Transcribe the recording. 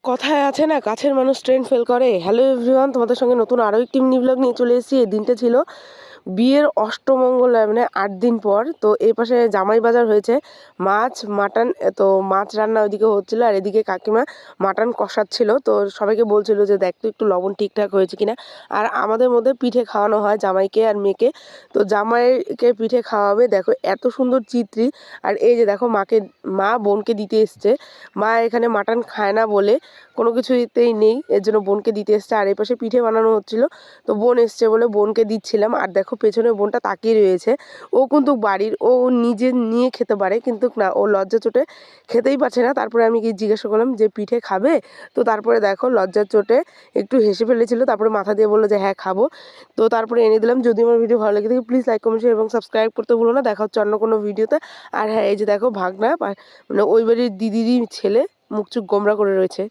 কথায় আছে না, কাছের মানুষ ট্রেন ফেল করে। হ্যালো এভরিওয়ান, তোমাদের সঙ্গে নতুন আরও একটি মিনি ব্লগ নিয়ে চলে এসেছি। এই দিনটা ছিল বিয়ের অষ্টমঙ্গলায়, মানে 8 দিন পর। তো এই পাশে জামাই বাজার হয়েছে, মাছ মাটন, তো মাছ রান্না ওইদিকে হচ্ছিল, আর এদিকে কাকিমা মাটন কষাচ্ছিল। তো সবাইকে বলছিল যে দেখ তো একটু লবণ ঠিকঠাক হয়েছে কিনা। আর আমাদের মধ্যে পিঠে খাওয়ানো হয় জামাইকে আর মেয়েকে। তো জামাইকে পিঠে খাওয়াবে, দেখো এত সুন্দর চিত্রি। আর এই যে দেখো মা বোনকে দিতে এসছে। মা এখানে মাটন খায় না বলে কোনো কিছুতেই নেই, এর জন্য বোনকে দিতে এসছে। আর এই পাশে পিঠে বানানো হচ্ছিল, তো বোন এসছে বলে বোনকে দিচ্ছিলাম। আর দেখো পেছনে বোনটা তাকিয়ে রয়েছে। ও কিন্তু বাড়ির, ও নিজে নিয়ে খেতে পারে, কিন্তু না, ও লজ্জা চোটে খেতেই পারছে না। তারপরে আমি কি জিজ্ঞাসা করলাম যে পিঠে খাবে, তো তারপরে দেখো লজ্জার চোটে একটু হেসে ফেলেছিল, তারপরে মাথা দিয়ে বললো যে হ্যাঁ খাবো। তো তারপরে এনে দিলাম। যদি আমার ভিডিও ভালো লাগে থাকে প্লিজ লাইক কমেন্ট শেয়ার এবং সাবস্ক্রাইব করতে ভুলো না। দেখা হচ্ছে অন্য কোনো ভিডিওতে। আর হ্যাঁ, এই যে দেখো ভাগনা, মানে ওই বাড়ির দিদিরই ছেলে মুখ চুখ গোমরা করে রয়েছে।